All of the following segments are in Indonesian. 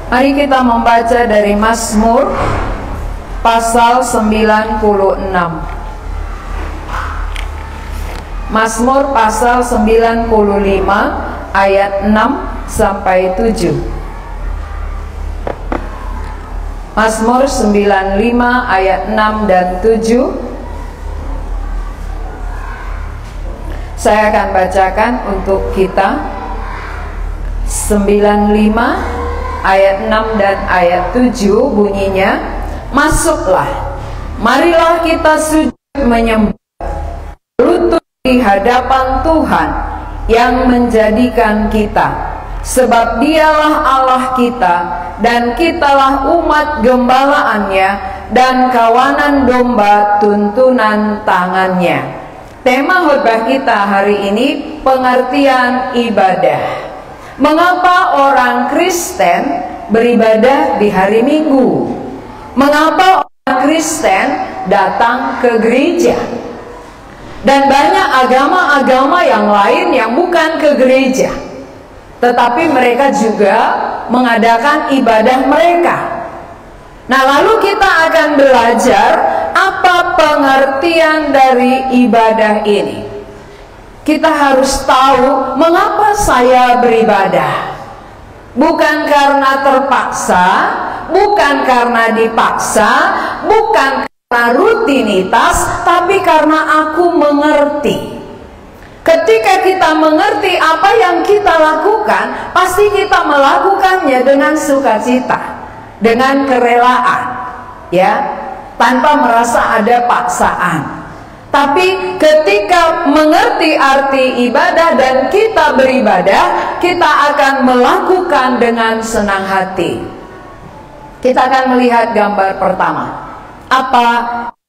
Mari kita membaca dari Mazmur pasal 96. Mazmur pasal 95 ayat 6 sampai 7. Mazmur 95 ayat 6 dan 7. Saya akan bacakan untuk kita. 95 ayat 6 dan ayat 7 bunyinya, masuklah, marilah kita sujud menyembah, lutut di hadapan Tuhan yang menjadikan kita, sebab Dialah Allah kita dan kitalah umat gembalaannya dan kawanan domba tuntunan tangannya. Tema khotbah kita hari ini pengertian ibadah. Mengapa orang Kristen beribadah di hari Minggu? Mengapa orang Kristen datang ke gereja? Dan banyak agama-agama yang lain yang bukan ke gereja, tetapi mereka juga mengadakan ibadah mereka. Nah, lalu kita akan belajar apa pengertian dari ibadah ini. Kita harus tahu mengapa saya beribadah. Bukan karena terpaksa, bukan karena dipaksa, bukan karena rutinitas, tapi karena aku mengerti. Ketika kita mengerti apa yang kita lakukan, pasti kita melakukannya dengan sukacita, dengan kerelaan, ya, tanpa merasa ada paksaan. Tapi ketika mengerti arti ibadah dan kita beribadah, kita akan melakukan dengan senang hati. Kita akan melihat gambar pertama. Apa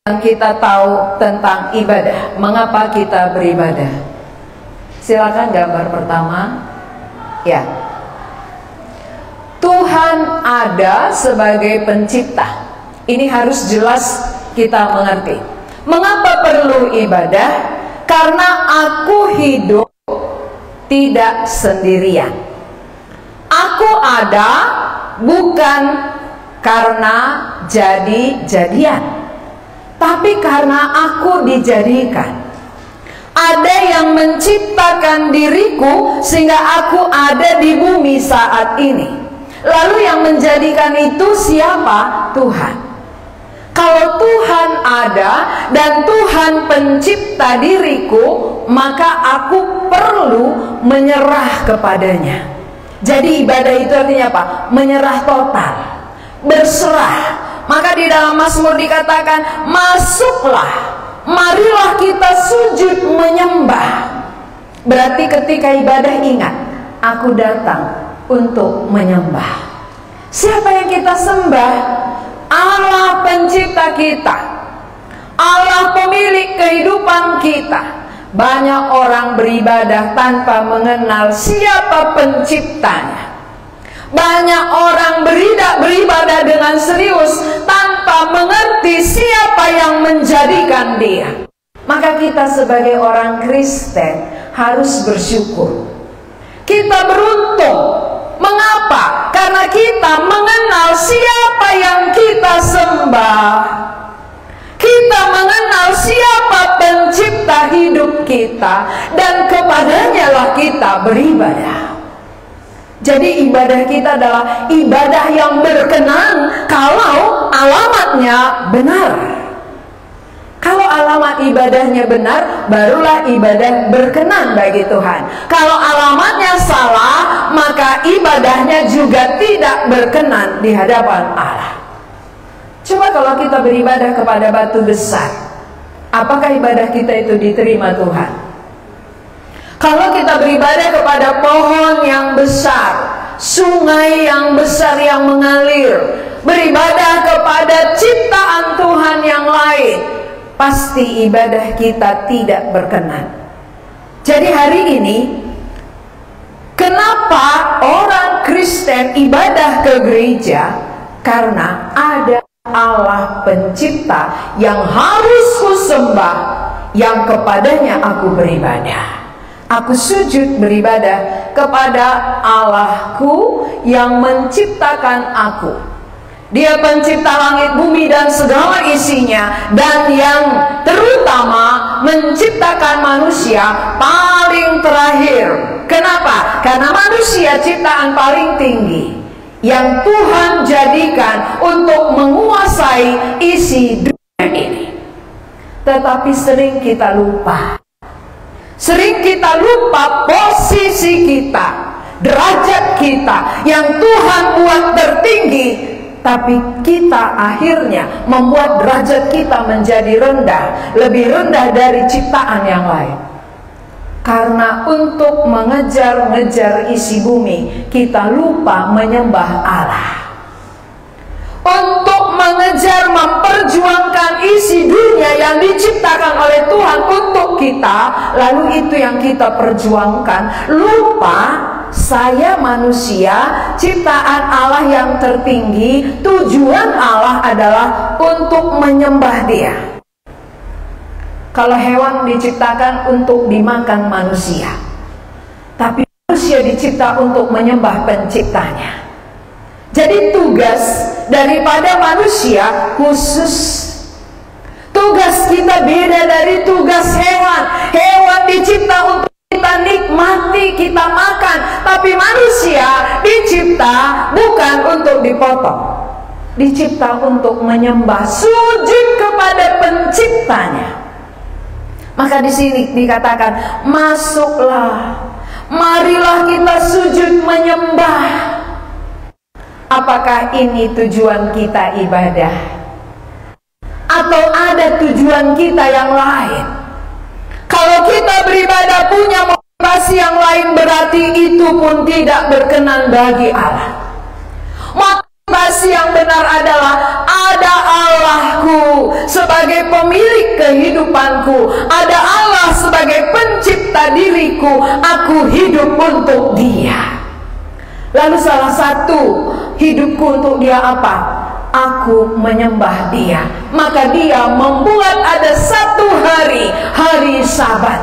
yang kita tahu tentang ibadah? Mengapa kita beribadah? Silakan gambar pertama. Ya. Tuhan ada sebagai pencipta. Ini harus jelas kita mengerti. Mengapa perlu ibadah? Karena aku hidup tidak sendirian. Aku ada bukan karena jadi-jadian, tapi karena aku dijadikan. Ada yang menciptakan diriku sehingga aku ada di bumi saat ini. Lalu yang menjadikan itu siapa? Tuhan. Kalau Tuhan ada dan Tuhan pencipta diriku, maka aku perlu menyerah kepadanya. Jadi ibadah itu artinya apa? Menyerah total, berserah. Maka di dalam Mazmur dikatakan, masuklah, marilah kita sujud menyembah. Berarti ketika ibadah ingat, aku datang untuk menyembah. Siapa yang kita sembah? Allah pencipta kita, Allah pemilik kehidupan kita. Banyak orang beribadah tanpa mengenal siapa penciptanya. Banyak orang beribadah dengan serius tanpa mengerti siapa yang menjadikan dia. Maka kita sebagai orang Kristen harus bersyukur. Kita beruntung. Mengapa? Karena kita mengenal siapa yang kita sembah. Kita mengenal siapa pencipta hidup kita, dan kepadanya lah kita beribadah. Jadi ibadah kita adalah ibadah yang berkenan kalau alamatnya benar. Kalau alamat ibadahnya benar, barulah ibadah berkenan bagi Tuhan. Kalau alamatnya salah, maka ibadahnya juga tidak berkenan di hadapan Allah. Coba kalau kita beribadah kepada batu besar, apakah ibadah kita itu diterima Tuhan? Kalau kita beribadah kepada pohon yang besar, sungai yang besar yang mengalir, beribadah kepada ciptaan Tuhan yang lain, pasti ibadah kita tidak berkenan. Jadi hari ini, kenapa orang Kristen ibadah ke gereja? Karena ada Allah pencipta yang harus kusembah, yang kepadanya aku beribadah. Aku sujud beribadah kepada Allahku yang menciptakan aku. Dia pencipta langit, bumi, dan segala isinya, dan yang terutama menciptakan manusia paling terakhir. Kenapa? Karena manusia ciptaan paling tinggi yang Tuhan jadikan untuk menguasai isi dunia ini. Tetapi sering kita lupa. Sering kita lupa posisi kita, derajat kita yang Tuhan buat tertinggi. Tapi kita akhirnya membuat derajat kita menjadi rendah, lebih rendah dari ciptaan yang lain. Karena untuk mengejar-ngejar isi bumi, kita lupa menyembah Allah. Untuk mengejar, memperjuangkan isi dunia yang diciptakan oleh Tuhan untuk kita, lalu itu yang kita perjuangkan. Lupa saya manusia, ciptaan Allah yang tertinggi, tujuan Allah adalah untuk menyembah Dia. Kalau hewan diciptakan untuk dimakan manusia, tapi manusia dicipta untuk menyembah penciptanya. Jadi tugas daripada manusia khusus. Tugas kita beda dari tugas hewan. Hewan dicipta untuk kita nikmati, kita makan. Tapi manusia dicipta bukan untuk dipotong, dicipta untuk menyembah, sujud kepada penciptanya. Maka di sini dikatakan, masuklah, marilah kita sujud menyembah. Apakah ini tujuan kita ibadah? Atau ada tujuan kita yang lain? Kalau kita beribadah punya motivasi yang lain, berarti itu pun tidak berkenan bagi Allah. Motivasi yang benar adalah, ada Allahku sebagai pemilik kehidupanku, ada Allah sebagai pencipta diriku, aku hidup untuk Dia. Lalu salah satu hidupku untuk Dia apa? Aku menyembah Dia. Maka Dia membuat ada satu hari, hari Sabat.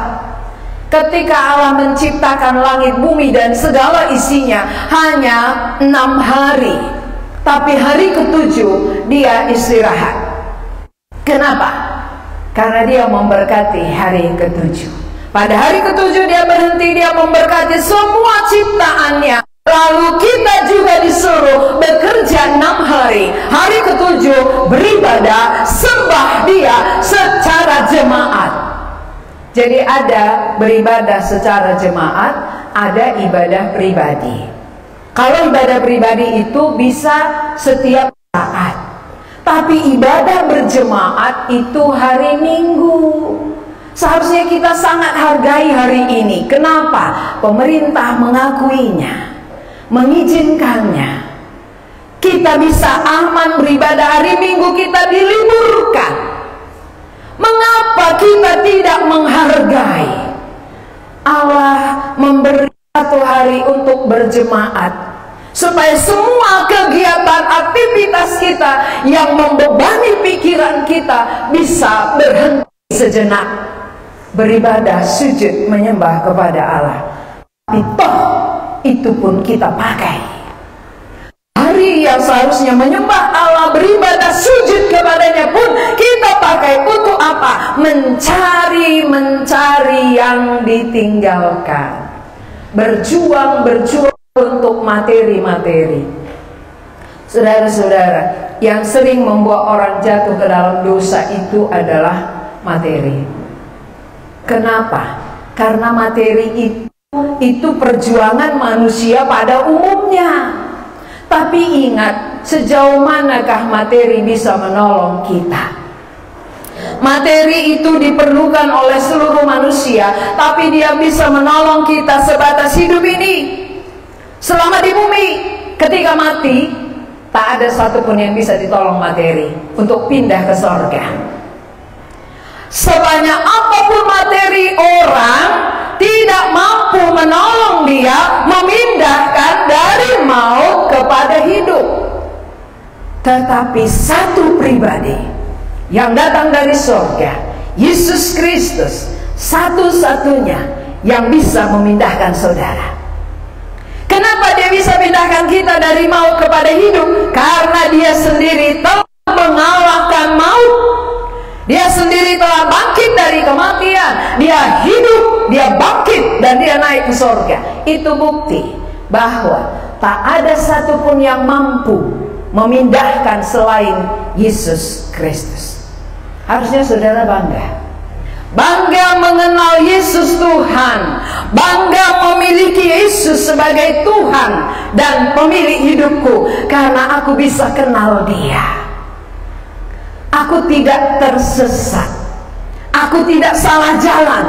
Ketika Allah menciptakan langit, bumi, dan segala isinya, hanya 6 hari. Tapi hari ketujuh Dia istirahat. Kenapa? Karena Dia memberkati hari ketujuh. Pada hari ketujuh Dia berhenti, Dia memberkati semua ciptaannya. Lalu kita juga disuruh bekerja 6 hari. Hari ketujuh beribadah, sembah Dia secara jemaat. Jadi ada beribadah secara jemaat, ada ibadah pribadi. Kalau ibadah pribadi itu bisa setiap saat. Tapi ibadah berjemaat itu hari Minggu. Seharusnya kita sangat hargai hari ini. Kenapa? Pemerintah mengakuinya, mengizinkannya. Kita bisa aman beribadah hari Minggu, kita diliburkan. Mengapa kita tidak menghargai? Allah memberi satu hari untuk berjemaat, supaya semua kegiatan aktivitas kita yang membebani pikiran kita bisa berhenti sejenak, beribadah, sujud, menyembah kepada Allah. Tapi toh itu pun kita pakai. Hari yang seharusnya menyembah Allah, beribadah, sujud kepadanya pun kita pakai untuk apa? Mencari yang ditinggalkan. Berjuang untuk materi-materi. Saudara-saudara, yang sering membuat orang jatuh ke dalam dosa itu adalah materi. Kenapa? Karena materi itu perjuangan manusia pada umumnya. Tapi ingat, sejauh manakah materi bisa menolong kita? Materi itu diperlukan oleh seluruh manusia, tapi dia bisa menolong kita sebatas hidup ini. Selama di bumi, ketika mati, tak ada satupun yang bisa ditolong materi untuk pindah ke sorga. Sebanyak apapun materi orang, tidak mampu menolong dia memindahkan dari maut kepada hidup. Tetapi satu pribadi yang datang dari surga, Yesus Kristus, satu-satunya yang bisa memindahkan saudara. Kenapa dia bisa pindahkan kita dari maut kepada hidup? Karena dia sendiri telah mengalahkan maut. Dia sendiri telah bangkit dari kematian. Dia hidup, dia bangkit, dan dia naik ke surga. Itu bukti bahwa tak ada satupun yang mampu memindahkan selain Yesus Kristus. Harusnya saudara bangga. Bangga mengenal Yesus Tuhan, bangga memiliki Yesus sebagai Tuhan dan pemilik hidupku, karena aku bisa kenal Dia. Aku tidak tersesat, aku tidak salah jalan,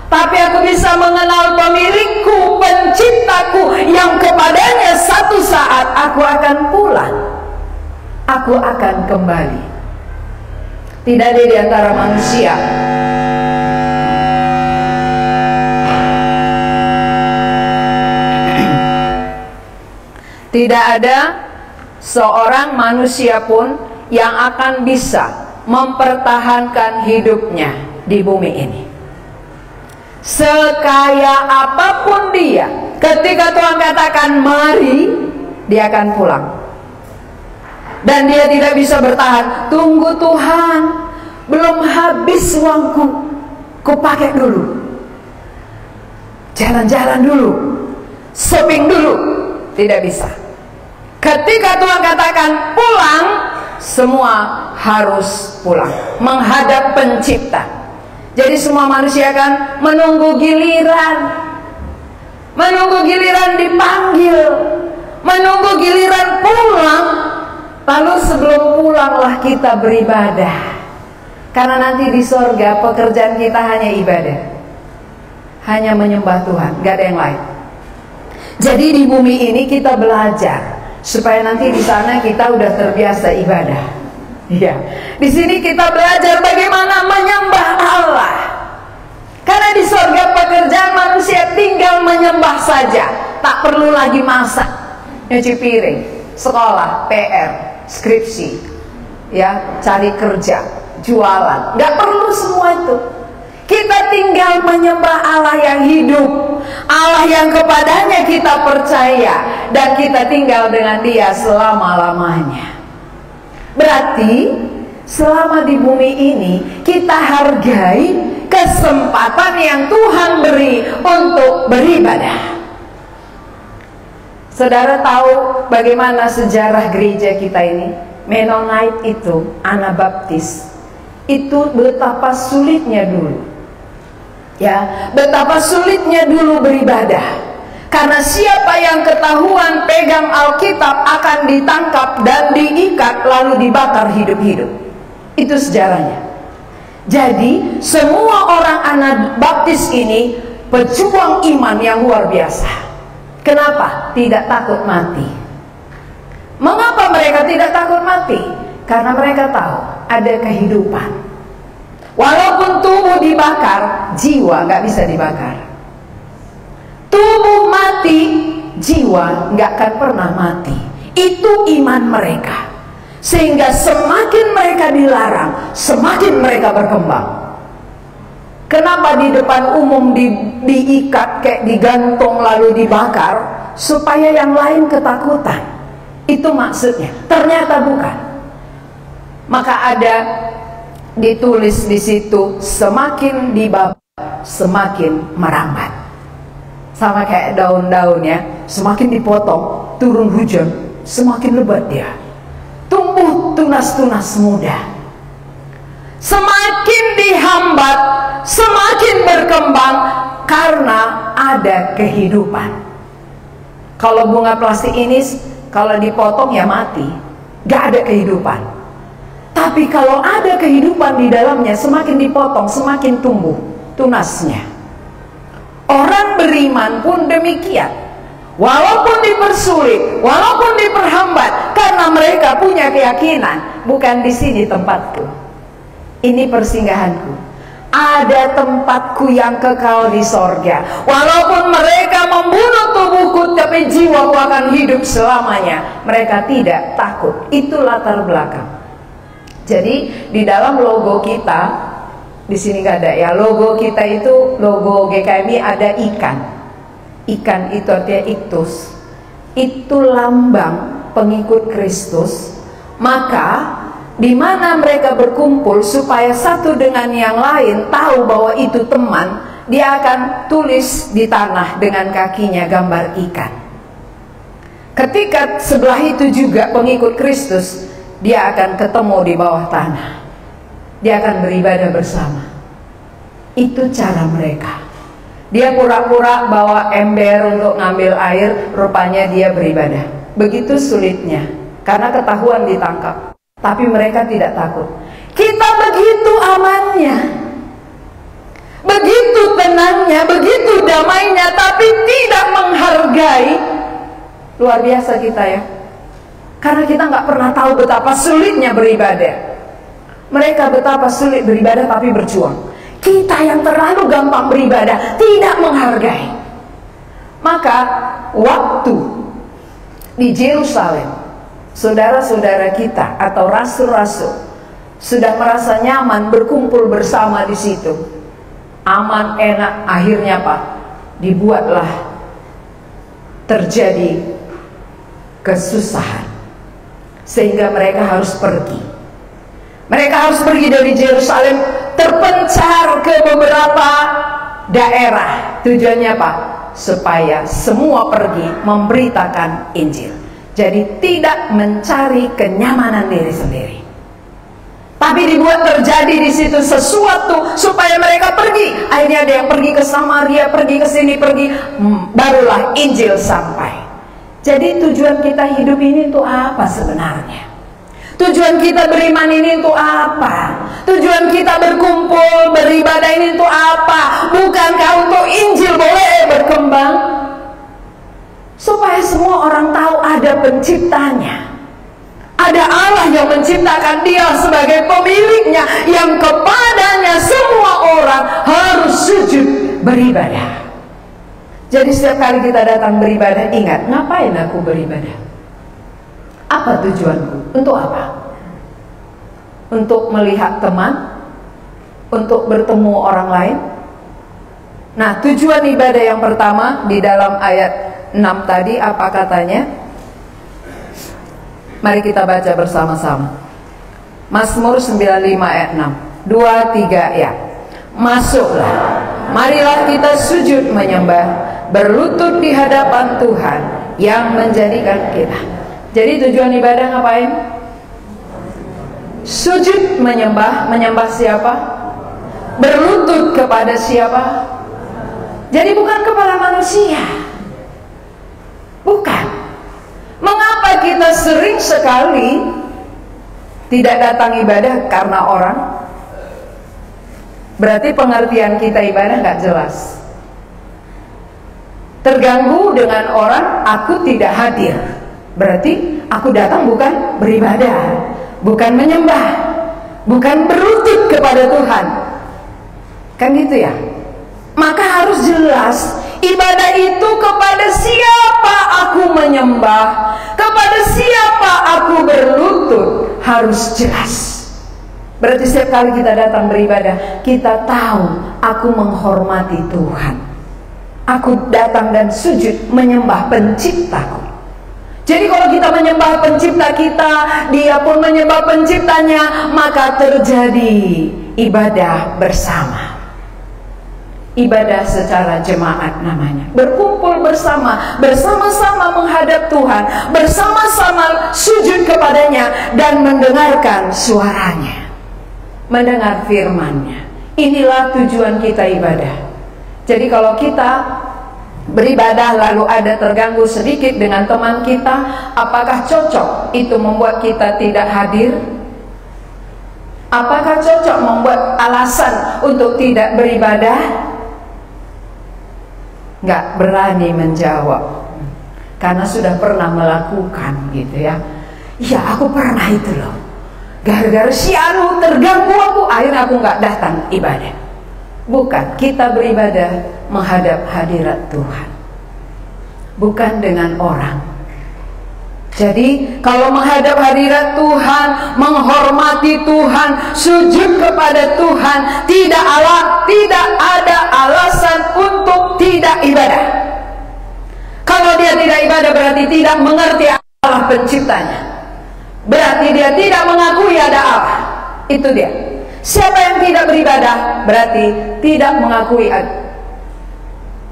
tapi aku bisa mengenal pemilikku, penciptaku, yang kepadanya satu saat aku akan pulang, aku akan kembali. Tidak ada di antara manusia tidak ada seorang manusia pun yang akan bisa mempertahankan hidupnya di bumi ini. Sekaya apapun dia, ketika Tuhan katakan mari, dia akan pulang. Dan dia tidak bisa bertahan. Tunggu Tuhan, belum habis uangku, ku pakai dulu, jalan-jalan dulu, shopping dulu. Tidak bisa. Ketika Tuhan katakan pulang, semua harus pulang menghadap pencipta. Jadi semua manusia kan menunggu giliran, menunggu giliran dipanggil, menunggu giliran pulang. Lalu sebelum pulanglah kita beribadah, karena nanti di sorga pekerjaan kita hanya ibadah, hanya menyembah Tuhan, gak ada yang lain. Jadi di bumi ini kita belajar supaya nanti di sana kita udah terbiasa ibadah. Iya, di sini kita belajar bagaimana menyembah Allah. Karena di surga pekerjaan manusia tinggal menyembah saja, tak perlu lagi masak, nyuci piring, sekolah, PR, skripsi, ya, cari kerja, jualan, nggak perlu semua itu. Kita tinggal menyembah Allah yang hidup, Allah yang kepadanya kita percaya, dan kita tinggal dengan Dia selama-lamanya. Berarti selama di bumi ini kita hargai kesempatan yang Tuhan beri untuk beribadah. Saudara tahu bagaimana sejarah gereja kita ini? Mennonite itu, Anabaptis, itu betapa sulitnya dulu. Ya, betapa sulitnya dulu beribadah. Karena siapa yang ketahuan pegang Alkitab akan ditangkap dan diikat lalu dibakar hidup-hidup. Itu sejarahnya. Jadi semua orang Anabaptis ini pejuang iman yang luar biasa. Kenapa? Tidak takut mati. Mengapa mereka tidak takut mati? Karena mereka tahu ada kehidupan. Walaupun tubuh dibakar, jiwa nggak bisa dibakar. Tubuh mati, jiwa nggak akan pernah mati. Itu iman mereka. Sehingga semakin mereka dilarang, semakin mereka berkembang. Kenapa di depan umum diikat kayak digantung lalu dibakar? Supaya yang lain ketakutan. Itu maksudnya. Ternyata bukan. Maka ada ditulis di situ, semakin dibakar semakin merambat. Sama kayak daun-daunnya, semakin dipotong, turun hujan, semakin lebat dia. Tumbuh tunas-tunas muda. Semakin dihambat, semakin berkembang karena ada kehidupan. Kalau bunga plastik ini, kalau dipotong ya mati, gak ada kehidupan. Tapi kalau ada kehidupan di dalamnya, semakin dipotong, semakin tumbuh tunasnya. Orang beriman pun demikian. Walaupun dipersulit, walaupun diperhambat, karena mereka punya keyakinan, bukan di sini tempatku, ini persinggahanku. Ada tempatku yang kekal di sorga. Walaupun mereka membunuh tubuhku, tapi jiwaku akan hidup selamanya. Mereka tidak takut. Itu latar belakang. Jadi di dalam logo kita Di sini nggak ada ya. Logo kita itu, logo GKMI ada ikan. Ikan itu artinya iktus. Itu lambang pengikut Kristus. Maka di mana mereka berkumpul supaya satu dengan yang lain tahu bahwa itu teman, dia akan tulis di tanah dengan kakinya gambar ikan. Ketika sebelah itu juga pengikut Kristus, dia akan ketemu di bawah tanah. Dia akan beribadah bersama. Itu cara mereka. Dia pura-pura bawa ember untuk ngambil air, rupanya dia beribadah. Begitu sulitnya, karena ketahuan ditangkap. Tapi mereka tidak takut. Kita begitu amannya, begitu tenangnya, begitu damainya, tapi tidak menghargai. Luar biasa kita ya. Karena kita nggak pernah tahu betapa sulitnya beribadah. Mereka betapa sulit beribadah tapi berjuang. Kita yang terlalu gampang beribadah tidak menghargai. Maka waktu di Yerusalem, saudara-saudara kita atau rasul-rasul sudah merasa nyaman berkumpul bersama di situ. Aman, enak, akhirnya Pak, dibuatlah terjadi kesusahan sehingga mereka harus pergi. Mereka harus pergi dari Yerusalem, terpencar ke beberapa daerah. Tujuannya apa? Supaya semua pergi memberitakan Injil. Jadi tidak mencari kenyamanan diri sendiri, tapi dibuat terjadi di situ sesuatu supaya mereka pergi. Akhirnya ada yang pergi ke Samaria, pergi ke sini, pergi, barulah Injil sampai. Jadi tujuan kita hidup ini untuk apa sebenarnya? Tujuan kita beriman ini untuk apa? Tujuan kita berkumpul, beribadah ini untuk apa? Bukankah untuk Injil boleh berkembang? Supaya semua orang tahu ada penciptanya. Ada Allah yang menciptakan dia sebagai pemiliknya, yang kepadanya semua orang harus sujud beribadah. Jadi setiap kali kita datang beribadah, ingat, ngapain aku beribadah? Apa tujuanku? Untuk apa? Untuk melihat teman? Untuk bertemu orang lain? Nah, tujuan ibadah yang pertama di dalam ayat 6 tadi apa katanya? Mari kita baca bersama-sama. Mazmur 95 ayat 6. 2, 3 ya. Masuklah, marilah kita sujud menyembah, berlutut di hadapan Tuhan yang menjadikan kita. Jadi tujuan ibadah ngapain? Sujud menyembah. Menyembah siapa? Berlutut kepada siapa? Jadi bukan kepada manusia. Bukan. Mengapa kita sering sekali tidak datang ibadah karena orang? Berarti pengertian kita ibadah nggak jelas. Terganggu dengan orang, aku tidak hadir. Berarti aku datang bukan beribadah, bukan menyembah, bukan berlutut kepada Tuhan. Kan gitu ya? Maka harus jelas, ibadah itu kepada siapa aku menyembah, kepada siapa aku berlutut, harus jelas. Berarti setiap kali kita datang beribadah, kita tahu aku menghormati Tuhan. Aku datang dan sujud menyembah penciptaku. Jadi kalau kita menyembah pencipta kita, dia pun menyembah penciptanya, maka terjadi ibadah bersama. Ibadah secara jemaat namanya. Berkumpul bersama, bersama-sama menghadap Tuhan, bersama-sama sujud kepadanya dan mendengarkan suaranya, mendengar firman-Nya. Inilah tujuan kita ibadah. Jadi kalau kita beribadah lalu ada terganggu sedikit dengan teman kita, apakah cocok itu membuat kita tidak hadir? Apakah cocok membuat alasan untuk tidak beribadah? Nggak berani menjawab karena sudah pernah melakukan gitu ya. Ya aku pernah itu loh, gara-gara si anu terganggu aku, akhirnya aku nggak datang ibadah. Bukan, kita beribadah menghadap hadirat Tuhan, bukan dengan orang. Jadi kalau menghadap hadirat Tuhan, menghormati Tuhan, sujud kepada Tuhan, tidak ada alasan untuk tidak ibadah. Kalau dia tidak ibadah berarti tidak mengerti Allah penciptanya. Berarti dia tidak mengakui ada Allah. Itu dia. Siapa yang tidak beribadah berarti tidak mengakui ada.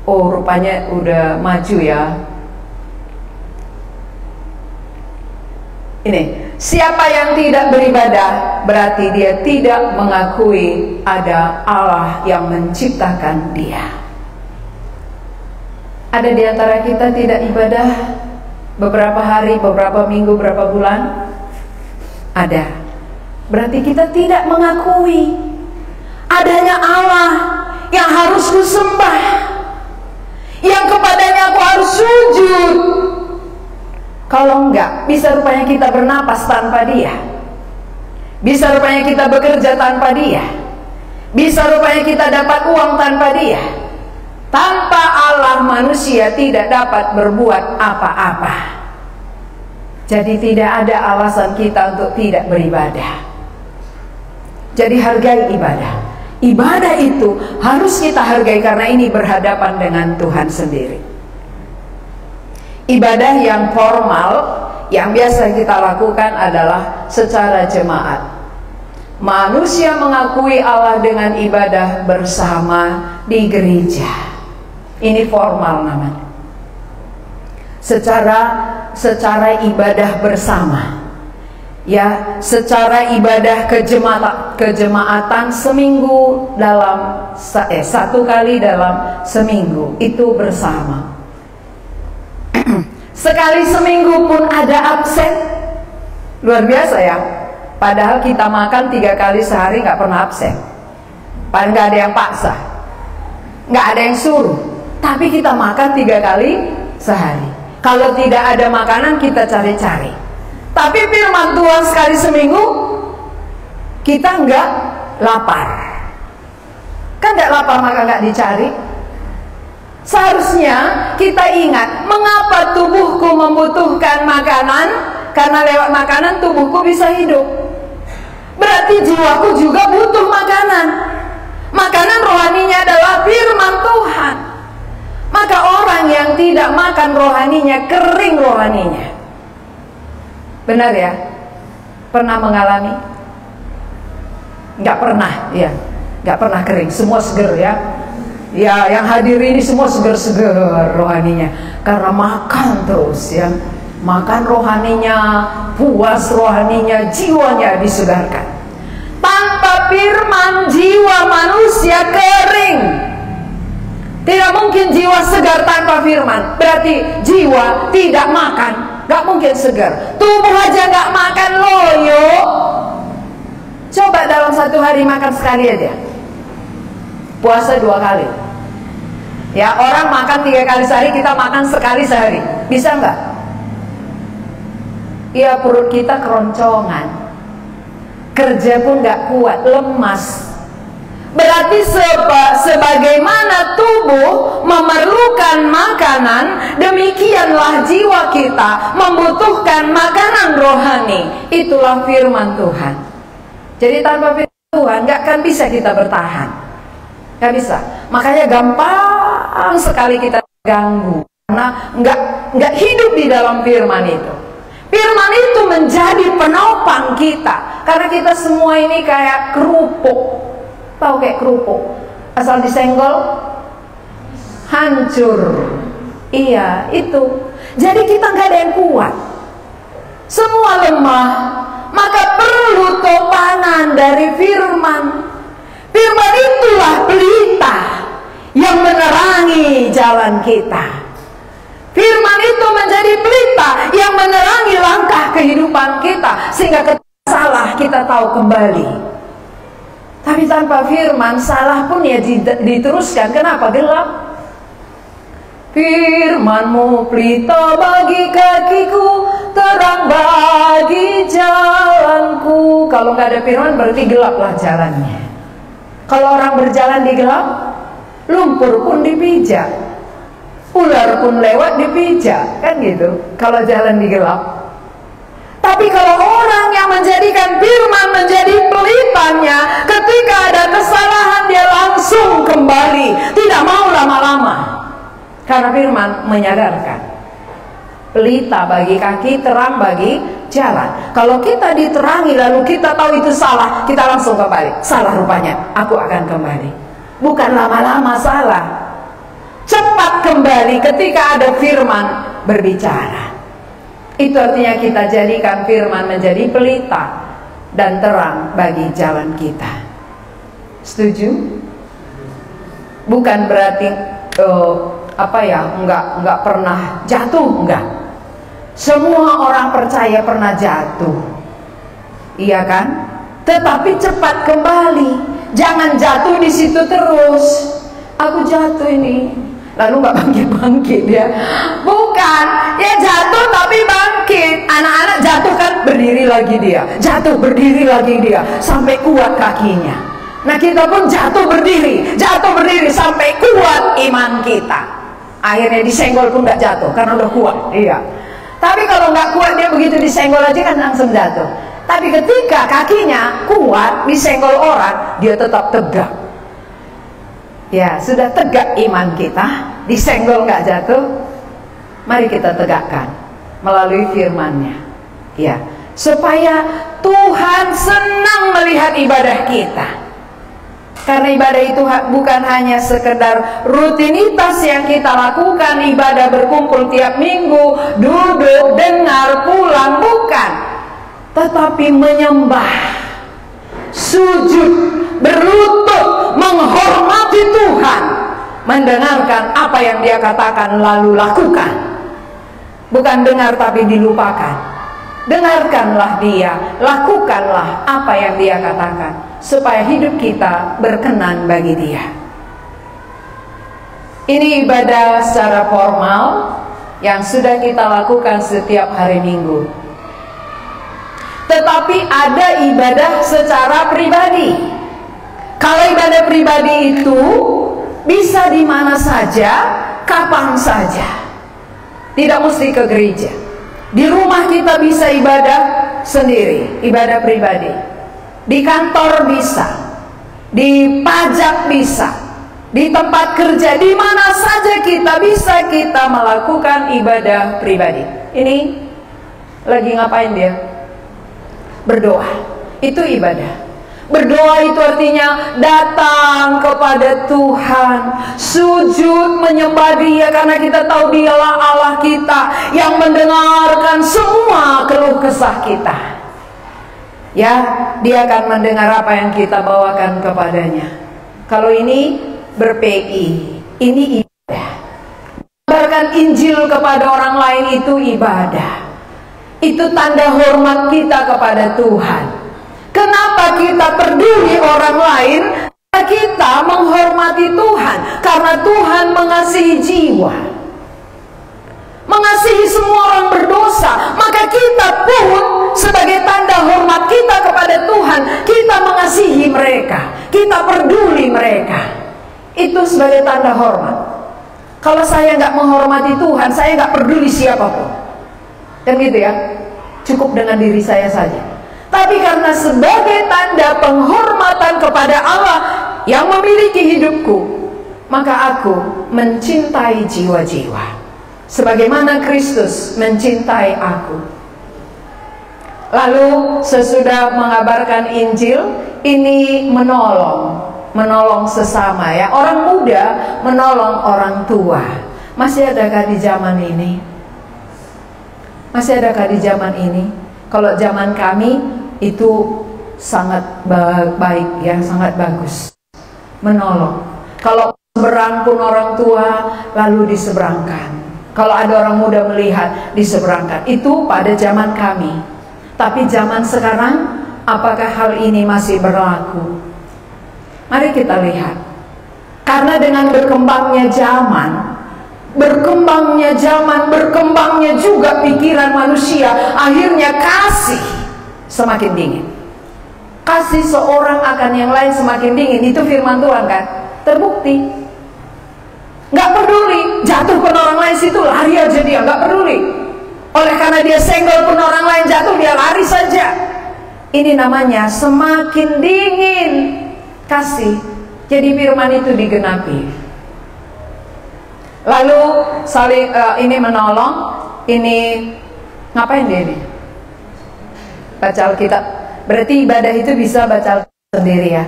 Oh, rupanya udah maju ya. Ini, siapa yang tidak beribadah berarti dia tidak mengakui ada Allah yang menciptakan dia. Ada di antara kita tidak ibadah beberapa hari, beberapa minggu, beberapa bulan? Ada. Berarti kita tidak mengakui adanya Allah yang harus kusembah, yang kepadanya aku harus sujud. Kalau enggak, bisa rupanya kita bernapas tanpa dia, bisa rupanya kita bekerja tanpa dia, bisa rupanya kita dapat uang tanpa dia. Tanpa Allah manusia tidak dapat berbuat apa-apa. Jadi tidak ada alasan kita untuk tidak beribadah. Jadi hargai ibadah. Ibadah itu harus kita hargai karena ini berhadapan dengan Tuhan sendiri. Ibadah yang formal yang biasa kita lakukan adalah secara jemaat. Manusia mengakui Allah dengan ibadah bersama di gereja. Ini formal namanya. Secara ibadah bersama. Ya, secara ibadah kejemaatan seminggu dalam satu kali dalam seminggu itu bersama. Sekali seminggu pun ada absen. Luar biasa ya. Padahal kita makan 3 kali sehari nggak pernah absen. Padahal nggak ada yang paksa, nggak ada yang suruh. Tapi kita makan 3 kali sehari. Kalau tidak ada makanan kita cari-cari. Tapi firman Tuhan sekali seminggu kita nggak lapar. Kan nggak lapar maka nggak dicari. Seharusnya kita ingat mengapa tubuhku membutuhkan makanan, karena lewat makanan tubuhku bisa hidup. Berarti jiwaku juga butuh makanan. Makanan rohaninya adalah firman Tuhan. Maka orang yang tidak makan rohaninya, kering rohaninya. Benar ya? Pernah mengalami? Nggak pernah, ya. Nggak pernah kering, semua seger ya. Ya, yang hadir ini semua seger-seger rohaninya karena makan terus ya. Makan rohaninya, puas rohaninya, jiwanya disegarkan. Tanpa firman jiwa manusia kering. Tidak mungkin jiwa segar tanpa firman. Berarti jiwa tidak makan, gak mungkin segar. Tubuh aja gak makan loyo. Coba dalam satu hari makan sekali aja. Puasa 2 kali. Ya, orang makan 3 kali sehari, kita makan sekali sehari. Bisa nggak? Ya, perut kita keroncongan. Kerja pun nggak kuat, lemas. Berarti sebagaimana tubuh memerlukan makanan, demikianlah jiwa kita membutuhkan makanan rohani. Itulah firman Tuhan. Jadi tanpa firman Tuhan nggak akan bisa kita bertahan. Nggak bisa. Makanya gampang sekali kita ganggu karena nggak hidup di dalam firman itu. Firman itu menjadi penopang kita karena kita semua ini kayak kerupuk. Tahu kayak kerupuk, asal disenggol hancur. Iya, itu. Jadi kita nggak ada yang kuat, semua lemah. Maka perlu topangan dari firman. Firman itulah pelita yang menerangi jalan kita. Firman itu menjadi pelita yang menerangi langkah kehidupan kita, sehingga ketika salah kita tahu kembali. Tapi tanpa firman, salah pun ya diteruskan. Kenapa? Gelap. Firman-Mu pelita bagi kakiku, terang bagi jalanku. Kalau nggak ada firman berarti gelaplah jalannya. Kalau orang berjalan di gelap, lumpur pun dipijak, ular pun lewat dipijak, kan gitu. Kalau jalan di gelap, jadikan firman menjadi pelitanya. Ketika ada kesalahan dia langsung kembali, tidak mau lama-lama. Karena firman menyadarkan. Pelita bagi kaki, terang bagi jalan. Kalau kita diterangi lalu kita tahu itu salah, kita langsung kembali. Salah rupanya, aku akan kembali. Bukan lama-lama salah, cepat kembali ketika ada firman berbicara. Itu artinya kita jadikan firman menjadi pelita dan terang bagi jalan kita. Setuju? Bukan berarti enggak pernah jatuh, enggak. Semua orang percaya pernah jatuh, iya kan? Tetapi cepat kembali. Jangan jatuh di situ terus. Aku jatuh ini, lalu nggak bangkit-bangkit ya. Bukan, ya jatuh tapi bangkit. Anak-anak jatuh kan berdiri lagi dia, jatuh berdiri lagi dia, sampai kuat kakinya. Nah kita pun jatuh berdiri sampai kuat iman kita. Akhirnya disenggol pun nggak jatuh karena udah kuat. Iya. Tapi kalau nggak kuat dia begitu disenggol aja kan langsung jatuh. Tapi ketika kakinya kuat disenggol orang, dia tetap tegak. Ya, sudah tegak iman kita, disenggol nggak jatuh. Mari kita tegakkan melalui firman-Nya. Ya, supaya Tuhan senang melihat ibadah kita. Karena ibadah itu bukan hanya sekedar rutinitas yang kita lakukan, ibadah berkumpul tiap minggu, duduk, dengar, pulang, bukan. Tetapi menyembah, sujud, berlutut, menghormati Tuhan, mendengarkan apa yang Dia katakan lalu lakukan. Bukan dengar tapi dilupakan. Dengarkanlah Dia, lakukanlah apa yang Dia katakan, supaya hidup kita berkenan bagi Dia. Ini ibadah secara formal yang sudah kita lakukan setiap hari Minggu. Tetapi ada ibadah secara pribadi. Kalau ibadah pribadi itu bisa di mana saja, kapan saja. Tidak mesti ke gereja. Di rumah kita bisa ibadah sendiri, ibadah pribadi. Di kantor bisa, di pajak bisa, di tempat kerja, di mana saja kita bisa kita melakukan ibadah pribadi. Ini lagi ngapain dia? Berdoa. Itu ibadah. Berdoa itu artinya datang kepada Tuhan, sujud menyembah Dia, karena kita tahu Dialah Allah kita yang mendengarkan semua keluh kesah kita. Ya, Dia akan mendengar apa yang kita bawakan kepadanya. Kalau ini ber-PI, ini ibadah. Mengabarkan Injil kepada orang lain itu ibadah. Itu tanda hormat kita kepada Tuhan. Kenapa kita peduli orang lain? Karena kita menghormati Tuhan. Karena Tuhan mengasihi jiwa, mengasihi semua orang berdosa. Maka kita pun sebagai tanda hormat kita kepada Tuhan, kita mengasihi mereka, kita peduli mereka. Itu sebagai tanda hormat. Kalau saya nggak menghormati Tuhan, saya nggak peduli siapapun. Dan gitu ya, cukup dengan diri saya saja. Tapi karena sebagai tanda penghormatan kepada Allah yang memiliki hidupku, maka aku mencintai jiwa-jiwa sebagaimana Kristus mencintai aku. Lalu sesudah mengabarkan Injil, ini menolong sesama ya. Orang muda menolong orang tua. Masih adakah di zaman ini? Masih adakah di zaman ini? Kalau zaman kami itu sangat baik ya, sangat bagus. Menolong. Kalau seberang pun orang tua lalu diseberangkan. Kalau ada orang muda melihat diseberangkan. Itu pada zaman kami. Tapi zaman sekarang, apakah hal ini masih berlaku? Mari kita lihat. Karena dengan berkembangnya zaman, berkembangnya juga pikiran manusia, akhirnya kasih semakin dingin. Kasih seorang akan yang lain semakin dingin. Itu firman Tuhan kan? Terbukti. Nggak peduli, jatuh pun orang lain situ lari aja dia, nggak peduli. Oleh karena dia senggol pun orang lain jatuh, dia lari saja. Ini namanya semakin dingin kasih. Jadi firman itu digenapi. Lalu saling ini menolong, ini ngapain dia ini? Baca Alkitab. Berarti ibadah itu bisa baca Alkitab sendiri ya.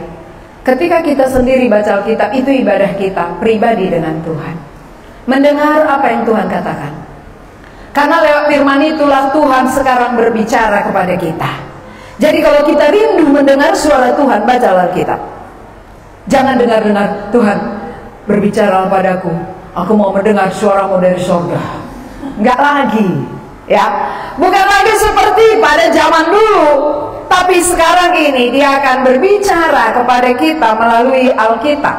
Ketika kita sendiri baca Alkitab, itu ibadah kita pribadi dengan Tuhan. Mendengar apa yang Tuhan katakan. Karena lewat firman itulah Tuhan sekarang berbicara kepada kita. Jadi kalau kita rindu mendengar suara Tuhan, baca Alkitab. Jangan dengar-dengar, Tuhan berbicara padaku, aku mau mendengar suaramu dari surga. Enggak lagi, ya. Bukan lagi seperti pada zaman dulu, tapi sekarang ini dia akan berbicara kepada kita melalui Alkitab.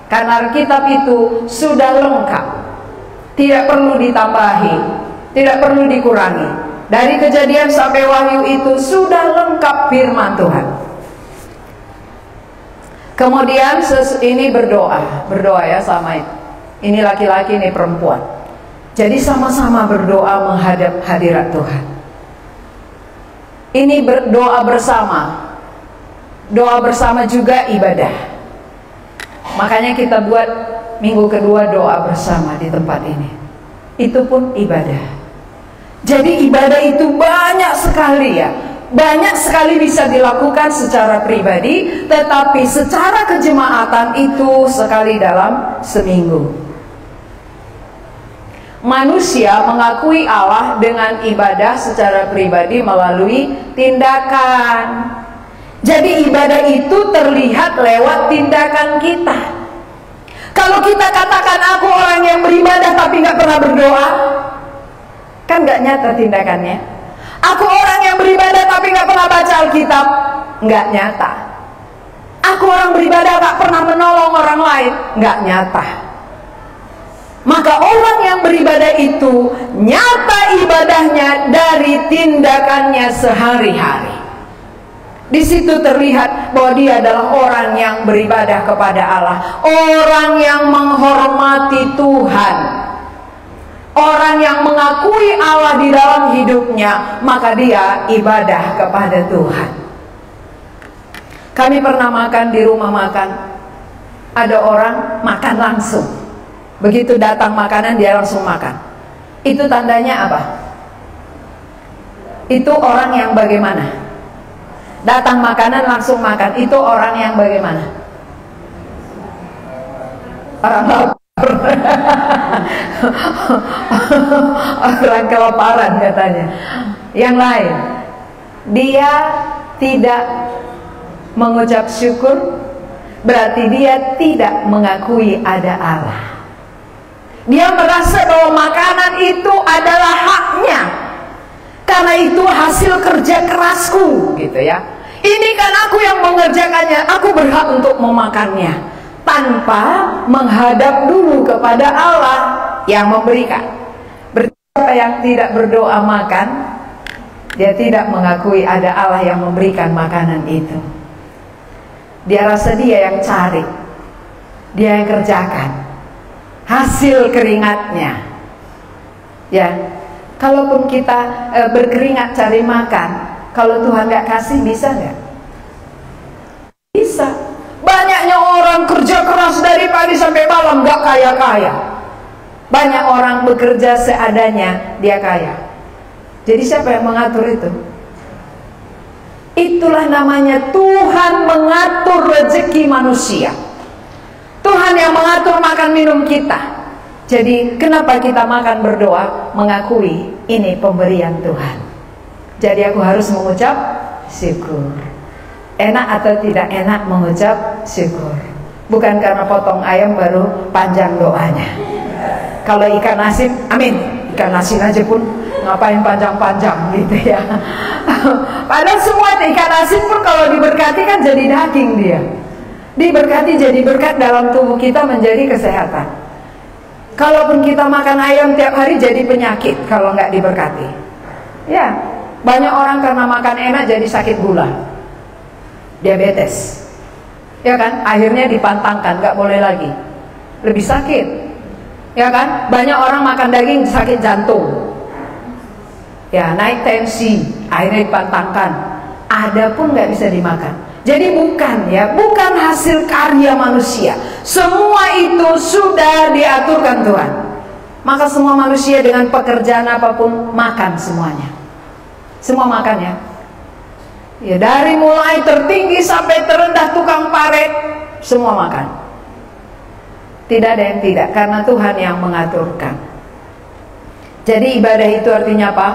Karena Alkitab itu sudah lengkap, tidak perlu ditambahi, tidak perlu dikurangi. Dari Kejadian sampai Wahyu itu sudah lengkap firman Tuhan. Kemudian ini berdoa ya sama itu. Ini laki-laki, ini perempuan. Jadi sama-sama berdoa menghadap hadirat Tuhan. Ini berdoa bersama. Doa bersama juga ibadah. Makanya kita buat minggu kedua doa bersama di tempat ini. Itu pun ibadah. Jadi ibadah itu banyak sekali ya. Banyak sekali bisa dilakukan secara pribadi, tetapi secara kejemaatan itu sekali dalam seminggu. Manusia mengakui Allah dengan ibadah secara pribadi melalui tindakan. Jadi ibadah itu terlihat lewat tindakan kita. Kalau kita katakan aku orang yang beribadah tapi nggak pernah berdoa, kan nggak nyata tindakannya. Aku orang yang beribadah tapi nggak pernah baca Alkitab, nggak nyata. Aku orang beribadah nggak pernah menolong orang lain, nggak nyata. Maka orang yang beribadah itu nyata ibadahnya dari tindakannya sehari-hari. Di situ terlihat bahwa dia adalah orang yang beribadah kepada Allah, orang yang menghormati Tuhan. Orang yang mengakui Allah di dalam hidupnya, maka dia ibadah kepada Tuhan. Kami pernah makan di rumah makan. Ada orang makan langsung. Begitu datang makanan dia langsung makan. Itu tandanya apa? Itu orang yang bagaimana? Datang makanan langsung makan. Itu orang yang bagaimana? Orang lapar. Orang kelaparan katanya. Yang lain, dia tidak mengucap syukur, berarti dia tidak mengakui ada Allah. Dia merasa bahwa makanan itu adalah haknya, karena itu hasil kerja kerasku, gitu ya. Ini kan aku yang mengerjakannya, aku berhak untuk memakannya, tanpa menghadap dulu kepada Allah yang memberikan. Siapa yang tidak berdoa makan, dia tidak mengakui ada Allah yang memberikan makanan itu. Dia rasa dia yang cari, dia yang kerjakan hasil keringatnya. Ya, kalaupun kita berkeringat cari makan, kalau Tuhan nggak kasih, bisa nggak? Bisa. Banyaknya orang kerja keras dari pagi sampai malam gak kaya-kaya. Banyak orang bekerja seadanya, dia kaya. Jadi siapa yang mengatur itu? Itulah namanya Tuhan mengatur rezeki manusia. Tuhan yang mengatur makan minum kita. Jadi kenapa kita makan berdoa? Mengakui ini pemberian Tuhan. Jadi aku harus mengucap syukur. Enak atau tidak enak mengucap syukur. Bukan karena potong ayam baru panjang doanya. Kalau ikan asin, amin. Ikan asin aja pun ngapain panjang-panjang gitu ya. Padahal semua ikan asin pun kalau diberkati kan jadi daging dia. Diberkati jadi berkat dalam tubuh kita, menjadi kesehatan. Kalaupun kita makan ayam tiap hari jadi penyakit kalau nggak diberkati. Ya, banyak orang karena makan enak jadi sakit gula, diabetes, ya kan? Akhirnya dipantangkan, nggak boleh lagi, lebih sakit, ya kan? Banyak orang makan daging sakit jantung, ya naik tensi, akhirnya dipantangkan. ada pun nggak bisa dimakan. Jadi bukan hasil karya manusia. Semua itu sudah diaturkan Tuhan. Maka semua manusia dengan pekerjaan apapun makan semuanya. Semua makan ya. Ya, dari mulai tertinggi sampai terendah tukang paret, semua makan. Tidak ada yang tidak, karena Tuhan yang mengaturkan. Jadi ibadah itu artinya apa?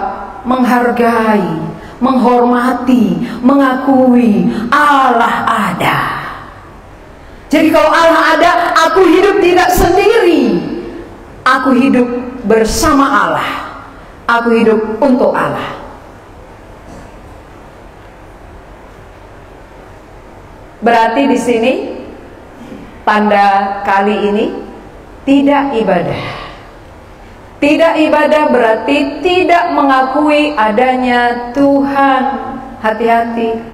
Menghargai, menghormati, mengakui Allah ada. Jadi kalau Allah ada, aku hidup tidak sendiri. Aku hidup bersama Allah. Aku hidup untuk Allah. Berarti di sini tanda kali ini tidak ibadah. Tidak ibadah berarti tidak mengakui adanya Tuhan. Hati-hati.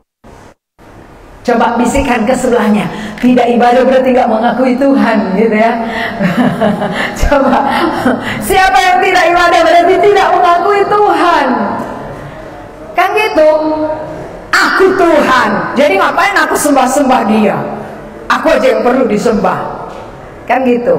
Coba bisikkan ke sebelahnya. Tidak ibadah berarti tidak mengakui Tuhan, gitu ya. Coba. Siapa yang tidak ibadah berarti tidak mengakui Tuhan. Kan gitu. Aku Tuhan. Jadi ngapain aku sembah-sembah dia? Aku aja yang perlu disembah. Kan gitu.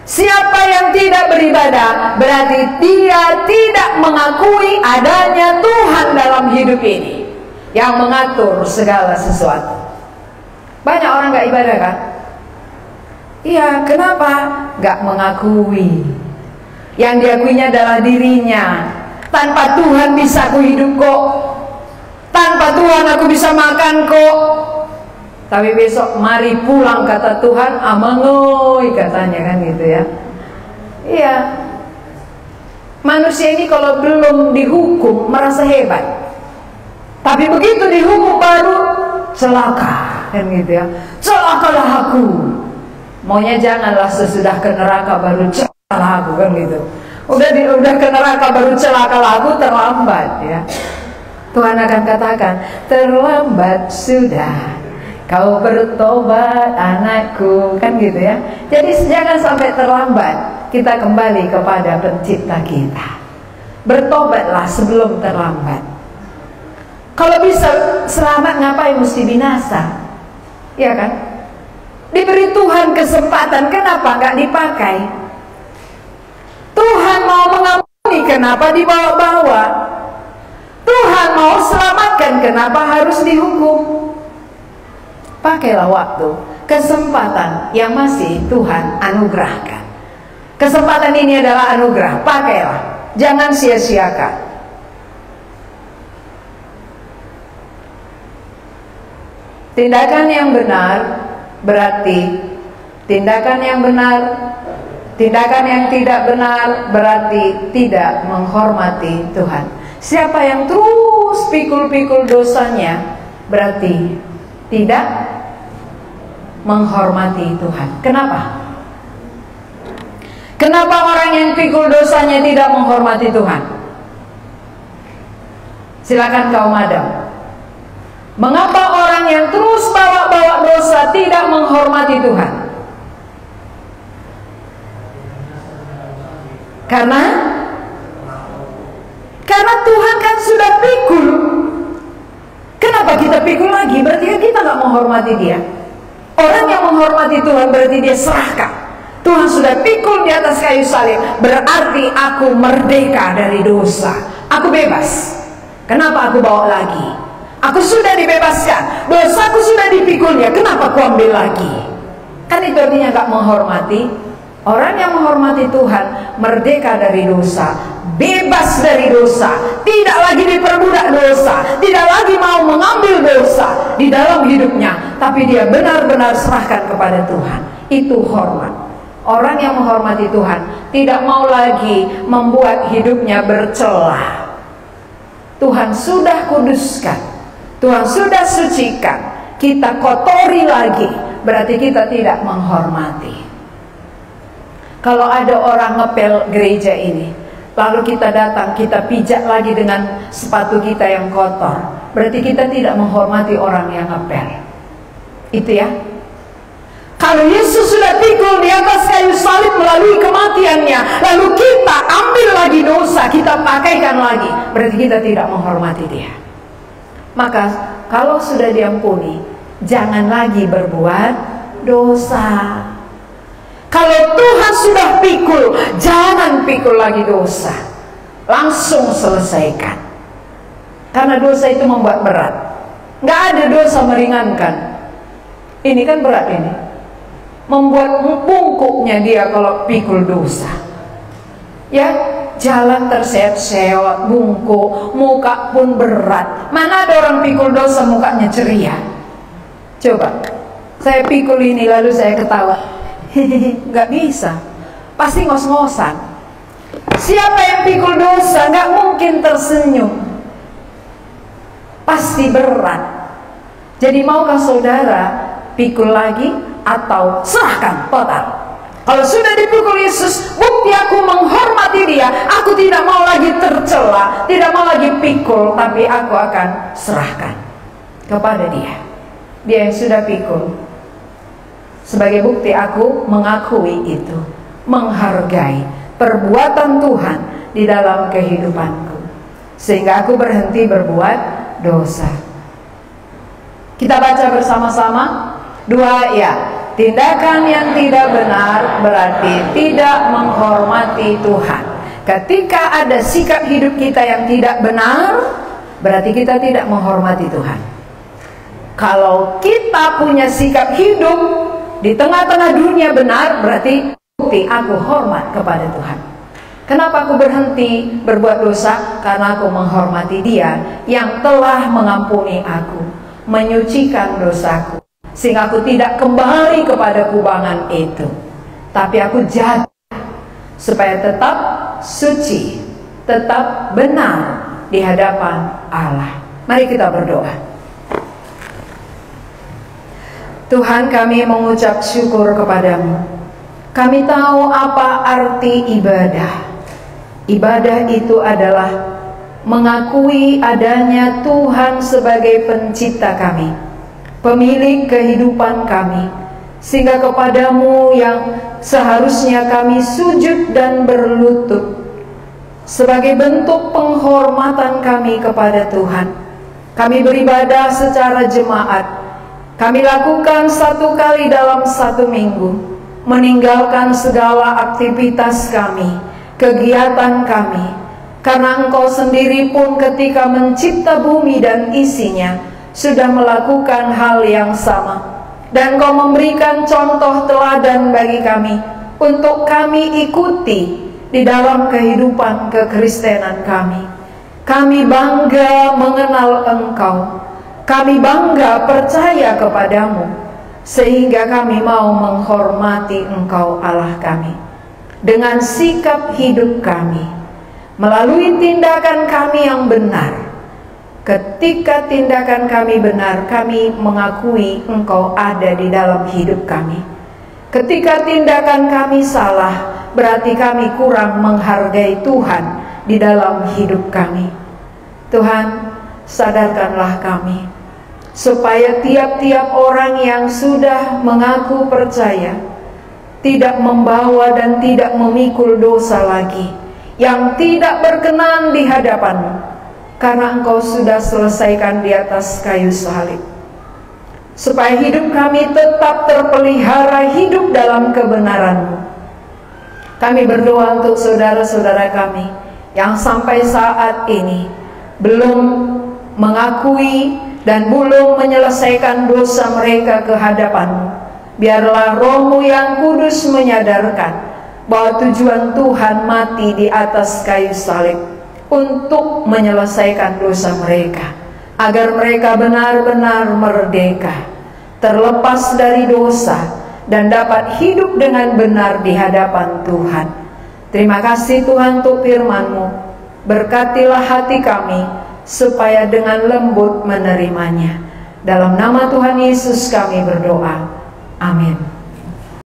Siapa yang tidak beribadah berarti dia tidak mengakui adanya Tuhan dalam hidup ini yang mengatur segala sesuatu. Banyak orang gak ibadah kan? Iya, kenapa? Gak mengakui. Yang diakuinya adalah dirinya. Tanpa Tuhan bisa aku hidup kok. Tanpa Tuhan aku bisa makan kok. Tapi besok mari pulang kata Tuhan, amangoy katanya kan gitu ya. Iya. Manusia ini kalau belum dihukum merasa hebat. Tapi begitu dihukum baru celaka kan gitu ya. Celakalah aku. Maunya janganlah sesudah ke neraka baru celakalah aku kan gitu. Udah ke neraka baru celakalah aku, terlambat ya. Tuhan akan katakan, terlambat sudah kau bertobat anakku, kan gitu ya. Jadi jangan sampai terlambat. Kita kembali kepada pencipta kita. Bertobatlah sebelum terlambat. Kalau bisa selamat, ngapain mesti binasa? Ya kan? Diberi Tuhan kesempatan, kenapa nggak dipakai? Tuhan mau mengampuni, kenapa dibawa-bawa? Tuhan mau selamatkan, kenapa harus dihukum? Pakailah waktu, kesempatan yang masih Tuhan anugerahkan. Kesempatan ini adalah anugerah, pakailah, jangan sia-siakan. Tindakan yang benar berarti tindakan yang benar. Tindakan yang tidak benar berarti tidak menghormati Tuhan. Siapa yang terus pikul-pikul dosanya berarti tidak menghormati Tuhan. Kenapa? Kenapa orang yang pikul dosanya tidak menghormati Tuhan? Silakan kaum Adam. Mengapa orang yang terus bawa-bawa dosa tidak menghormati Tuhan? Karena Tuhan kan sudah pikul. Kenapa kita pikul lagi? Berarti kan kita nggak menghormati dia. Orang yang menghormati Tuhan berarti dia serahkan. Tuhan sudah pikul di atas kayu salib, berarti aku merdeka dari dosa. Aku bebas. Kenapa aku bawa lagi? Aku sudah dibebaskan. Dosaku sudah dipikulnya. Kenapa aku ambil lagi? Kan itu artinya nggak menghormati. Orang yang menghormati Tuhan merdeka dari dosa, bebas dari dosa, tidak lagi diperbudak dosa, tidak lagi mau mengambil dosa di dalam hidupnya, tapi dia benar-benar serahkan kepada Tuhan. Itu hormat. Orang yang menghormati Tuhan tidak mau lagi membuat hidupnya bercelah. Tuhan sudah kuduskan, Tuhan sudah sucikan, kita kotori lagi, berarti kita tidak menghormati. Kalau ada orang ngepel gereja ini, lalu kita datang, kita pijak lagi dengan sepatu kita yang kotor, berarti kita tidak menghormati orang yang ngepel. Itu ya. Kalau Yesus sudah pikul di atas kayu salib melalui kematiannya, lalu kita ambil lagi dosa, kita pakaikan lagi, berarti kita tidak menghormati dia. Maka kalau sudah diampuni, jangan lagi berbuat dosa. Kalau Tuhan sudah pikul, jangan pikul lagi dosa. Langsung selesaikan. Karena dosa itu membuat berat. Nggak ada dosa meringankan. Ini kan berat ini. Membuat bungkuknya dia kalau pikul dosa. Ya, jalan terseok-seok, bungkuk, muka pun berat. Mana ada orang pikul dosa mukanya ceria? Coba, saya pikul ini lalu saya ketawa. Nggak bisa. Pasti ngos-ngosan. Siapa yang pikul dosa nggak mungkin tersenyum. Pasti berat. Jadi maukah saudara pikul lagi atau serahkan total? Kalau sudah dipikul Yesus, bukti aku menghormati dia. Aku tidak mau lagi tercela, tidak mau lagi pikul, tapi aku akan serahkan kepada dia. Dia yang sudah pikul. Sebagai bukti aku mengakui itu, menghargai perbuatan Tuhan di dalam kehidupanku, sehingga aku berhenti berbuat dosa. Kita baca bersama-sama. 2 ya. Tindakan yang tidak benar berarti tidak menghormati Tuhan. Ketika ada sikap hidup kita yang tidak benar, berarti kita tidak menghormati Tuhan. Kalau kita punya sikap hidup di tengah-tengah dunia benar, berarti bukti aku hormat kepada Tuhan. Kenapa aku berhenti berbuat dosa? Karena aku menghormati Dia yang telah mengampuni aku, menyucikan dosaku, sehingga aku tidak kembali kepada kubangan itu, tapi aku jaga supaya tetap suci, tetap benar di hadapan Allah. Mari kita berdoa. Tuhan, kami mengucap syukur kepadamu. Kami tahu apa arti ibadah. Ibadah itu adalah mengakui adanya Tuhan sebagai pencipta kami, pemilik kehidupan kami, sehingga kepadamu yang seharusnya kami sujud dan berlutut sebagai bentuk penghormatan kami kepada Tuhan. Kami beribadah secara jemaat. Kami lakukan 1 kali dalam 1 minggu, meninggalkan segala aktivitas kami, kegiatan kami, karena Engkau sendiri pun ketika mencipta bumi dan isinya sudah melakukan hal yang sama, dan Engkau memberikan contoh teladan bagi kami untuk kami ikuti di dalam kehidupan kekristenan kami. Kami bangga mengenal Engkau, kami bangga percaya kepadamu, sehingga kami mau menghormati Engkau Allah kami dengan sikap hidup kami, melalui tindakan kami yang benar. Ketika tindakan kami benar, kami mengakui Engkau ada di dalam hidup kami. Ketika tindakan kami salah, berarti kami kurang menghargai Tuhan di dalam hidup kami. Tuhan, sadarkanlah kami, supaya tiap-tiap orang yang sudah mengaku percaya tidak membawa dan tidak memikul dosa lagi yang tidak berkenan di hadapan-Mu, karena Engkau sudah selesaikan di atas kayu salib. Supaya hidup kami tetap terpelihara hidup dalam kebenaran-Mu. Kami berdoa untuk saudara-saudara kami yang sampai saat ini belum mengakui dan belum menyelesaikan dosa mereka ke hadapan-Mu. Biarlah Roh-Mu yang kudus menyadarkan bahwa tujuan Tuhan mati di atas kayu salib untuk menyelesaikan dosa mereka, agar mereka benar-benar merdeka, terlepas dari dosa, dan dapat hidup dengan benar di hadapan Tuhan. Terima kasih Tuhan untuk firman-Mu. Berkatilah hati kami supaya dengan lembut menerimanya. Dalam nama Tuhan Yesus kami berdoa. Amin.